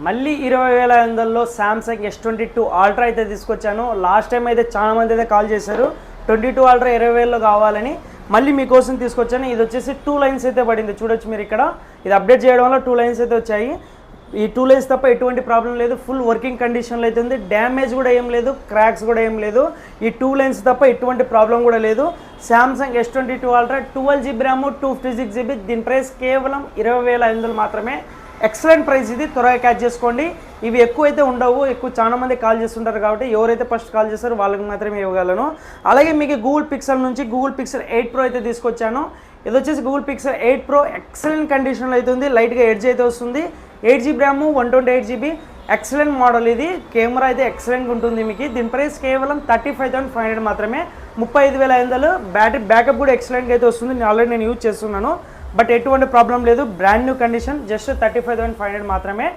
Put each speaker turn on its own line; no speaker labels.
మళ్ళీ 20,500లో Samsung S22 ultra అయితే తీసుకొచ్చాను. లాస్ట్ టైం అయితే చాలా మంది అయితే కాల్ చేశారు 22 అల్ట్రా 20,000లో కావాలని. మళ్ళీ మీకోసం తీసుకొచ్చాను. ఇది వచ్చేసి 2 లైన్స్ అయితే పడింది, చూడొచ్చు మీరు ఇక్కడ. ఇది అప్డేట్ చేయడం వల్ల 2 లైన్స్ అయితే వచ్చాయి. ఈ 2 లైన్స్ తప్ప ఎటువంటి ప్రాబ్లం లేదు, ఫుల్ వర్కింగ్ కండిషన్లో అయితే ఉంది. డ్యామేజ్ కూడా ఏం లేదు, క్రాక్స్ కూడా ఏం లేదు. ఈ 2 లైన్స్ తప్ప ఎటువంటి ప్రాబ్లం కూడా లేదు. Samsung S22 ultra 12GB RAM 256GB. దీని ప్రైస్ కేవలం 20,500 మాత్రమే. ఎక్సలెంట్ ప్రైస్, ఇది త్వరగా క్యాచ్ చేసుకోండి. ఇవి ఎక్కువ అయితే ఉండవు, ఎక్కువ చాలా మంది కాల్ చేస్తుంటారు కాబట్టి ఎవరైతే ఫస్ట్ కాల్ చేస్తారో వాళ్ళకి మాత్రమే ఇవ్వగలను. అలాగే మీకు గూగుల్ పిక్సెల్ నుంచి గూగుల్ పిక్సెల్ 8 Pro అయితే తీసుకొచ్చాను. ఇది వచ్చేసి గూగుల్ పిక్సెల్ 8 Pro ఎక్సలెంట్ కండిషన్లో అయితే ఉంది. లైట్గా ఎడ్జ్ అయితే వస్తుంది. 8GB RAM 128GB. Excellent model ఇది. కెమెరా అయితే ఎక్సలెంట్గా ఉంటుంది మీకు. దీని ప్రైస్ కేవలం 35,500 మాత్రమే, 35,500. బ్యాటరీ బ్యాకప్ కూడా ఎక్సలెంట్గా అయితే వస్తుంది. నేను యూజ్ చేస్తున్నాను, బట్ ఎటువంటి ప్రాబ్లం లేదు. బ్రాండ్ న్యూ కండిషన్, జస్ట్ 35,500 మాత్రమే.